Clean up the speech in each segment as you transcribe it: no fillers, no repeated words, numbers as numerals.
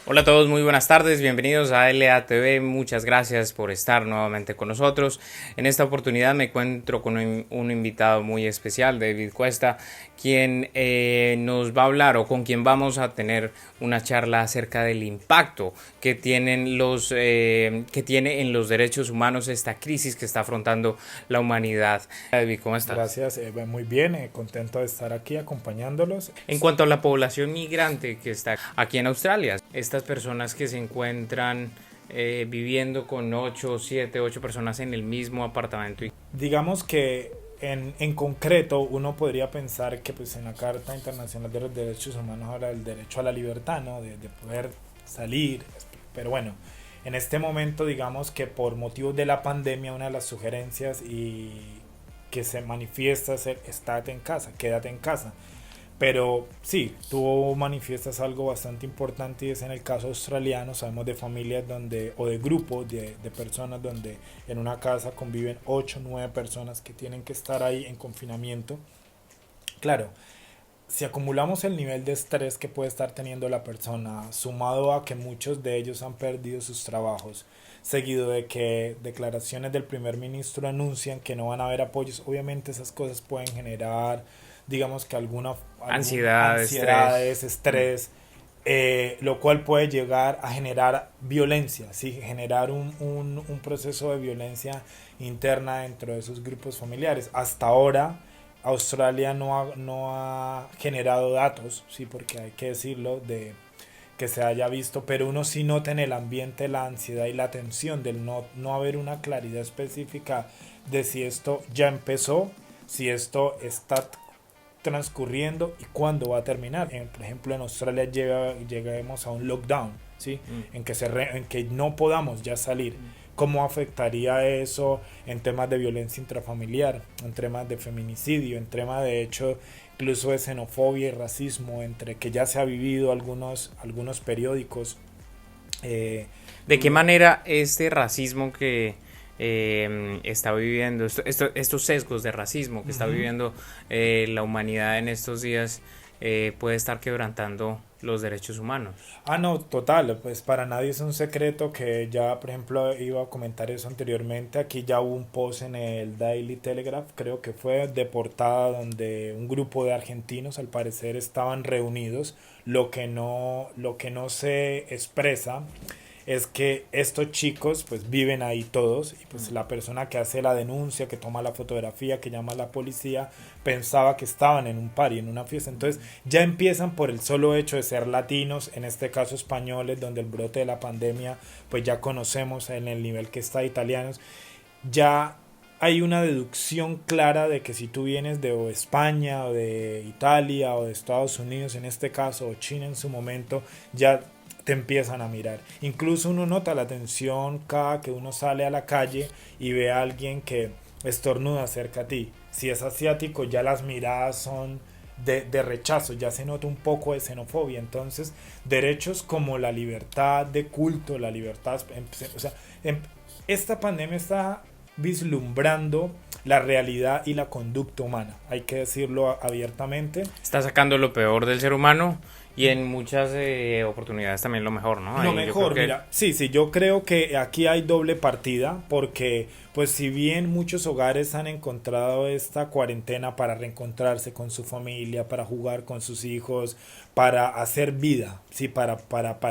Hola a todos, muy buenas tardes, bienvenidos a LATV, muchas gracias por estar nuevamente con nosotros. En esta oportunidad me encuentro con un invitado muy especial, David Cuesta, quien nos va a hablar o con quien vamos a tener una charla acerca del impacto que tienen que tiene en los derechos humanos esta crisis que está afrontando la humanidad. David, ¿cómo estás? Gracias, muy bien, contento de estar aquí acompañándolos. En cuanto a la población migrante que está aquí en Australia, estas personas que se encuentran viviendo con 8, 7, 8 personas en el mismo apartamento. Digamos que en concreto uno podría pensar que pues en la Carta Internacional de los Derechos Humanos habla del derecho a la libertad, ¿no? De poder salir, pero bueno, en este momento digamos que por motivos de la pandemia una de las sugerencias y que se manifiesta es el estate en casa, quédate en casa. Pero sí, tú manifiestas algo bastante importante y es en el caso australiano, sabemos de familias donde, o de grupos de personas donde en una casa conviven 8 o 9 personas que tienen que estar ahí en confinamiento. Claro, si acumulamos el nivel de estrés que puede estar teniendo la persona, sumado a que muchos de ellos han perdido sus trabajos, seguido de que declaraciones del primer ministro anuncian que no van a haber apoyos, obviamente esas cosas pueden generar, digamos que Ansiedad, ansiedades, estrés. estrés, lo cual puede llegar a generar violencia, ¿sí? Generar un proceso de violencia interna dentro de esos grupos familiares. Hasta ahora, Australia no ha generado datos, sí, porque hay que decirlo, de que se haya visto, pero uno sí nota en el ambiente la ansiedad y la tensión del no haber una claridad específica de si esto ya empezó, si esto está transcurriendo y cuándo va a terminar. Por ejemplo, en Australia llegaremos a un lockdown, ¿sí? En que no podamos ya salir. ¿Cómo afectaría eso en temas de violencia intrafamiliar, en temas de feminicidio, en temas de hecho incluso de xenofobia y racismo, entre que ya se ha vivido algunos periódicos? ¿De qué manera este racismo que está viviendo, estos sesgos de racismo que está Uh-huh. viviendo la humanidad en estos días puede estar quebrantando los derechos humanos? Ah, no, total, pues para nadie es un secreto que ya, por ejemplo, iba a comentar eso anteriormente, aquí ya hubo un post en el Daily Telegraph, creo que fue de portada, donde un grupo de argentinos al parecer estaban reunidos, lo que no se expresa es que estos chicos pues viven ahí todos y pues la persona que hace la denuncia, que toma la fotografía, que llama a la policía, pensaba que estaban en un party, en una fiesta. Entonces ya empiezan por el solo hecho de ser latinos, en este caso españoles, donde el brote de la pandemia pues ya conocemos en el nivel que está italianos, ya hay una deducción clara de que si tú vienes de o España o de Italia o de Estados Unidos en este caso o China en su momento, ya te empiezan a mirar. Incluso uno nota la tensión cada que uno sale a la calle y ve a alguien que estornuda cerca a ti. Si es asiático, ya las miradas son de rechazo, ya se nota un poco de xenofobia. Entonces, derechos como la libertad de culto, la libertad, o sea, esta pandemia está vislumbrando la realidad y la conducta humana, hay que decirlo abiertamente. Está sacando lo peor del ser humano y en muchas oportunidades también lo mejor, ¿no? Lo Ahí yo creo mejor, que mira, sí, yo creo que aquí hay doble partida porque pues si bien muchos hogares han encontrado esta cuarentena para reencontrarse con su familia, para jugar con sus hijos, para hacer vida, sí, para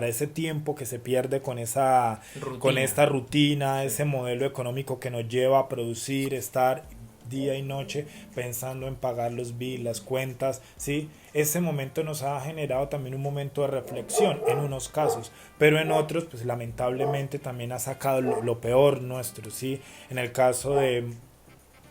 ese tiempo que se pierde con rutina. esta rutina, Sí. ese modelo económico que nos lleva a producir, estar día y noche pensando en pagar los bills, las cuentas, ¿sí? Ese momento nos ha generado también un momento de reflexión en unos casos, pero en otros, pues lamentablemente también ha sacado lo peor nuestro, ¿sí? En el caso de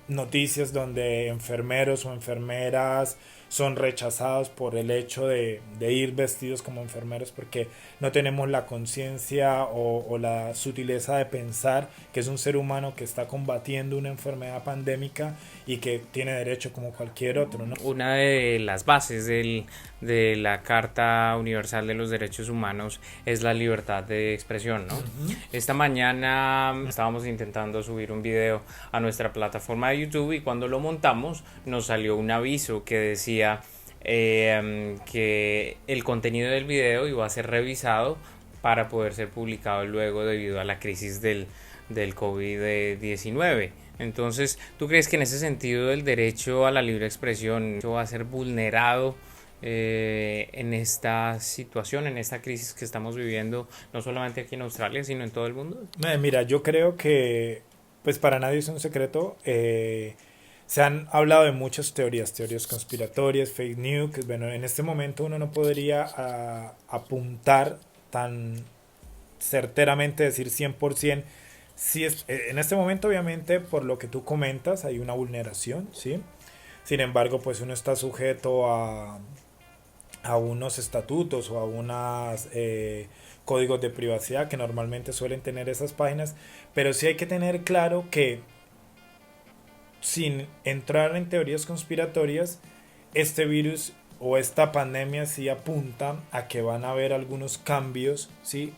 noticias donde enfermeros o enfermeras son rechazados por el hecho de ir vestidos como enfermeros porque no tenemos la conciencia o la sutileza de pensar que es un ser humano que está combatiendo una enfermedad pandémica y que tiene derecho como cualquier otro, ¿no? Una de las bases de la Carta Universal de los Derechos Humanos es la libertad de expresión, ¿no? Uh-huh. Esta mañana estábamos intentando subir un video a nuestra plataforma de YouTube y cuando lo montamos nos salió un aviso que decía que el contenido del video iba a ser revisado para poder ser publicado luego debido a la crisis del COVID-19. Entonces, ¿tú crees que en ese sentido el derecho a la libre expresión va a ser vulnerado en esta situación, en esta crisis que estamos viviendo, no solamente aquí en Australia, sino en todo el mundo? Mira, yo creo que, pues para nadie es un secreto, se han hablado de muchas teorías conspiratorias, fake news, que bueno, en este momento uno no podría apuntar tan certeramente, decir 100%. Si es, en este momento, obviamente, por lo que tú comentas, hay una vulneración, ¿sí? Sin embargo, pues uno está sujeto a unos estatutos o a unos códigos de privacidad que normalmente suelen tener esas páginas, pero sí hay que tener claro que, sin entrar en teorías conspiratorias, este virus o esta pandemia sí apunta a que van a haber algunos cambios, ¿sí?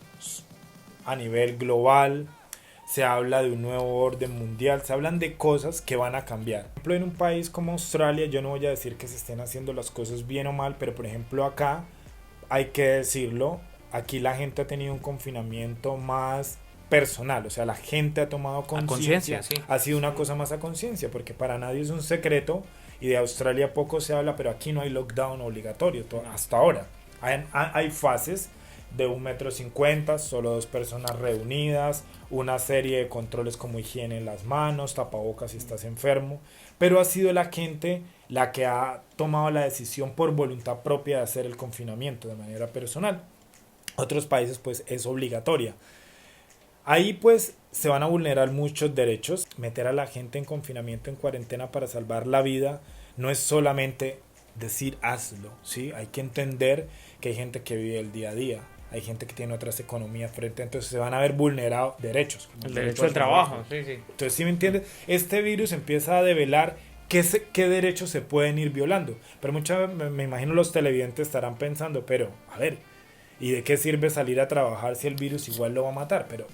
A nivel global. Se habla de un nuevo orden mundial, se hablan de cosas que van a cambiar. Por ejemplo, en un país como Australia, yo no voy a decir que se estén haciendo las cosas bien o mal, pero por ejemplo acá, hay que decirlo, aquí la gente ha tenido un confinamiento más personal, o sea, la gente ha tomado conciencia, Sí. ha sido una cosa más a conciencia, porque para nadie es un secreto, y de Australia poco se habla, pero aquí no hay lockdown obligatorio, hasta ahora. Hay fases de 1,50 m, solo 2 personas reunidas, una serie de controles como higiene en las manos, tapabocas si estás enfermo, pero ha sido la gente la que ha tomado la decisión por voluntad propia de hacer el confinamiento de manera personal. Otros países pues es obligatoria. Ahí pues se van a vulnerar muchos derechos. Meter a la gente en confinamiento, en cuarentena para salvar la vida, no es solamente decir hazlo, ¿sí? Hay que entender que hay gente que vive el día a día, hay gente que tiene otras economías frente, entonces se van a ver vulnerados derechos. El derecho al trabajo, sí. Entonces, ¿sí me entiendes? Este virus empieza a develar qué derechos se pueden ir violando. Pero me imagino los televidentes estarán pensando, pero, a ver, ¿y de qué sirve salir a trabajar si el virus igual lo va a matar? Pero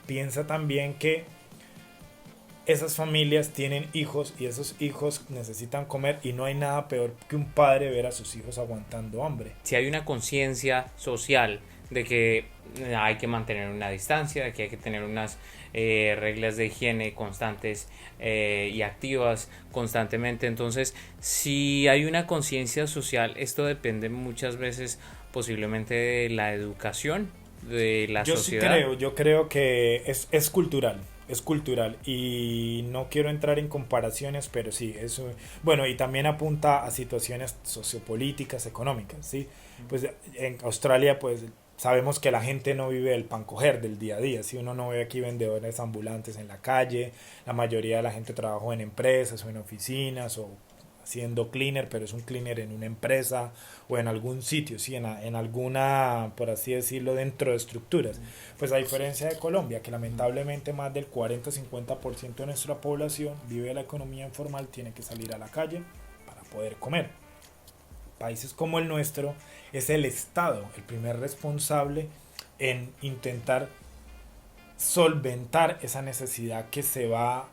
piensa también que esas familias tienen hijos y esos hijos necesitan comer, y no hay nada peor que un padre ver a sus hijos aguantando hambre. Si hay una conciencia social de que hay que mantener una distancia, de que hay que tener unas reglas de higiene constantes y activas constantemente. Entonces, si hay una conciencia social, esto depende muchas veces posiblemente de la educación de la sociedad. Yo creo que es cultural. Es cultural, y no quiero entrar en comparaciones, pero sí, eso, bueno, y también apunta a situaciones sociopolíticas, económicas, ¿sí? Pues en Australia, pues sabemos que la gente no vive el pan coger del día a día, ¿sí? Uno no ve aquí vendedores ambulantes en la calle, la mayoría de la gente trabaja en empresas o en oficinas o haciendo cleaner, pero es un cleaner en una empresa o en algún sitio, ¿sí? en alguna, por así decirlo, dentro de estructuras. Pues a diferencia de Colombia, que lamentablemente más del 40-50% de nuestra población vive de la economía informal, tiene que salir a la calle para poder comer. Países como el nuestro, es el Estado el primer responsable en intentar solventar esa necesidad que se va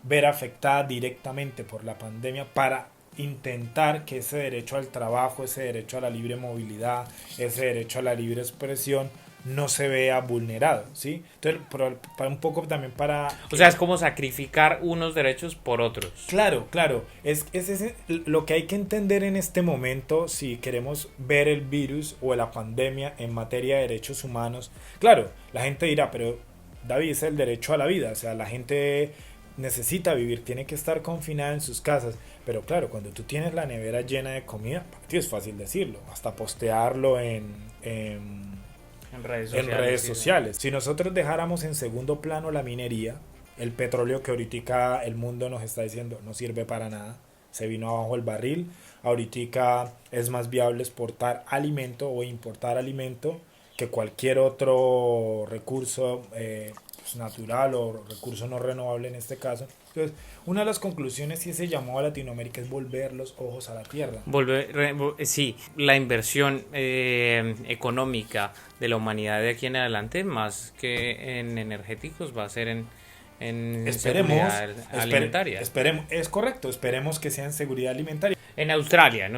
ver afectada directamente por la pandemia, para intentar que ese derecho al trabajo, ese derecho a la libre movilidad, ese derecho a la libre expresión no se vea vulnerado, ¿sí? Entonces, para un poco también para... O sea, es como sacrificar unos derechos por otros. Claro, es lo que hay que entender en este momento si queremos ver el virus o la pandemia en materia de derechos humanos. Claro, la gente dirá, pero David, es el derecho a la vida, o sea, la gente necesita vivir, tiene que estar confinada en sus casas, pero claro, cuando tú tienes la nevera llena de comida, para ti es fácil decirlo, hasta postearlo en redes sociales. Si nosotros dejáramos en segundo plano la minería, el petróleo que ahorita el mundo nos está diciendo no sirve para nada, se vino abajo el barril, ahorita es más viable exportar alimento o importar alimento que cualquier otro recurso natural o recurso no renovable en este caso. Entonces, una de las conclusiones y ese llamado a Latinoamérica es volver los ojos a la tierra. Sí, la inversión económica de la humanidad de aquí en adelante, más que en energéticos, va a ser en seguridad alimentaria. Es correcto, esperemos que sea en seguridad alimentaria. En Australia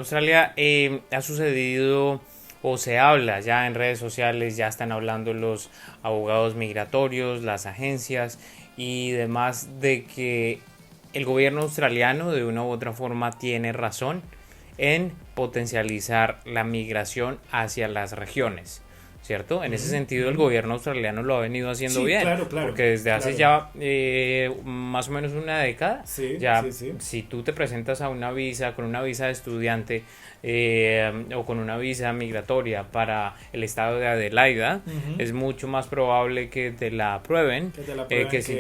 ha sucedido o se habla ya en redes sociales, ya están hablando los abogados migratorios, las agencias y demás de que el gobierno australiano de una u otra forma tiene razón en potencializar la migración hacia las regiones, ¿cierto? En ese sentido el gobierno australiano lo ha venido haciendo bien, porque desde hace ya más o menos una década, ya si tú te presentas a una visa, con una visa de estudiante o con una visa migratoria para el estado de Adelaida, es mucho más probable que te la aprueben que si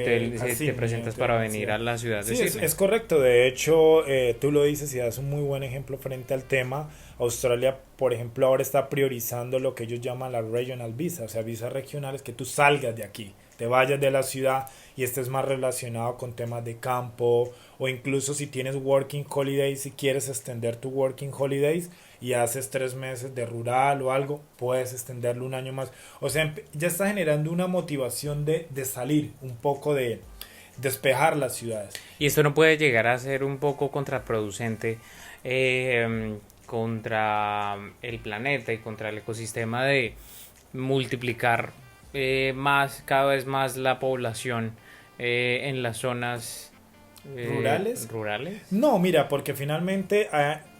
te presentas para venir a la ciudad de Sydney. Es correcto, de hecho tú lo dices y das un muy buen ejemplo frente al tema. Australia, por ejemplo, ahora está priorizando lo que ellos llaman la regional visa, o sea, visas regionales, que tú salgas de aquí, te vayas de la ciudad y estés más relacionado con temas de campo, o incluso si tienes working holidays, si quieres extender tu working holidays y haces 3 meses de rural o algo, puedes extenderlo un año más. O sea, ya está generando una motivación de salir un poco, de despejar las ciudades. Y esto no puede llegar a ser un poco contraproducente contra el planeta y contra el ecosistema, de multiplicar cada vez más la población en las zonas ¿Rurales? No, mira, porque finalmente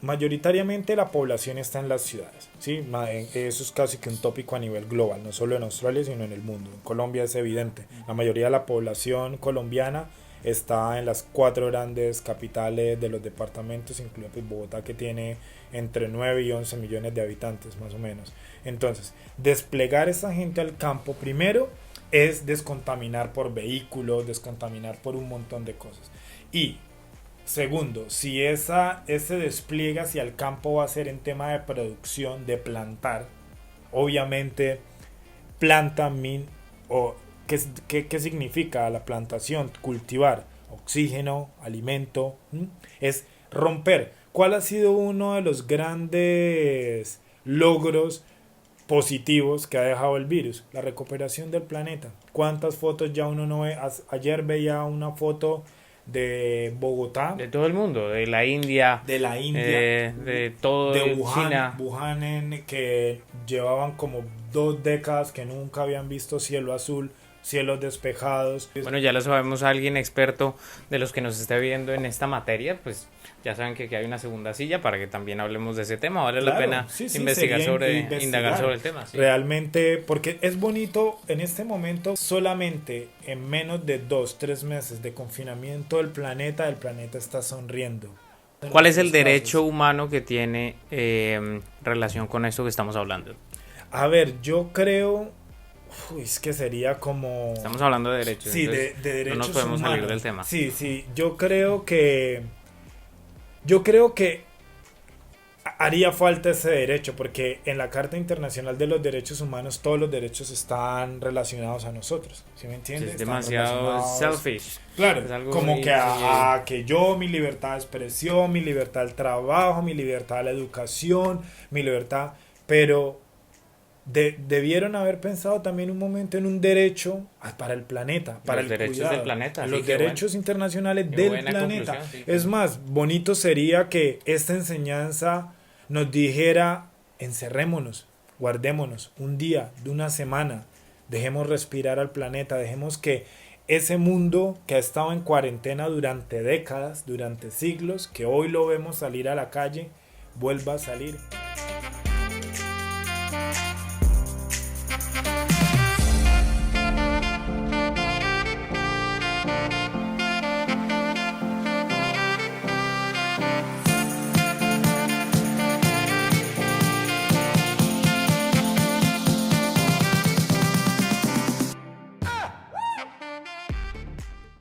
mayoritariamente la población está en las ciudades, ¿sí? Eso es casi que un tópico a nivel global, no solo en Australia sino en el mundo. En Colombia es evidente, la mayoría de la población colombiana está en las 4 grandes capitales de los departamentos, incluido pues Bogotá, que tiene entre 9 y 11 millones de habitantes más o menos. Entonces, desplegar esa gente al campo primero es descontaminar por vehículos, descontaminar por un montón de cosas. Y segundo, si ese despliegue hacia el campo va a ser en tema de producción, de plantar, obviamente ¿qué significa la plantación? Cultivar oxígeno, alimento, es romper. ¿Cuál ha sido uno de los grandes logros positivos que ha dejado el virus? La recuperación del planeta. ¿Cuántas fotos ya uno no ve? Ayer veía una foto de Bogotá, de todo el mundo, de la India, de todo, de China, Wuhan, que llevaban como 2 décadas que nunca habían visto cielo azul, cielos despejados. Bueno, ya lo sabemos, alguien experto de los que nos esté viendo en esta materia, pues ya saben que aquí hay una segunda silla para que también hablemos de ese tema. Vale la pena indagar sobre el tema. Realmente, porque es bonito en este momento, solamente en menos de 2-3 meses de confinamiento el planeta está sonriendo. ¿Cuál es el derecho humano que tiene relación con esto que estamos hablando? A ver, yo creo... es que sería como... Estamos hablando de derechos. Sí, de derechos no nos podemos humanos. salir del tema. Sí, yo creo que haría falta ese derecho, porque en la Carta Internacional de los Derechos Humanos todos los derechos están relacionados a nosotros, ¿sí me entiendes? Es demasiado selfish. Claro, como que yo, mi libertad de expresión, mi libertad al trabajo, mi libertad a la educación, mi libertad, pero debieron haber pensado también un momento en un derecho para el planeta, para los derechos del planeta, los derechos internacionales del planeta. Es más, bonito sería que esta enseñanza nos dijera: encerrémonos, guardémonos un día, de una semana, dejemos respirar al planeta, dejemos que ese mundo que ha estado en cuarentena durante décadas, durante siglos, que hoy lo vemos salir a la calle, vuelva a salir.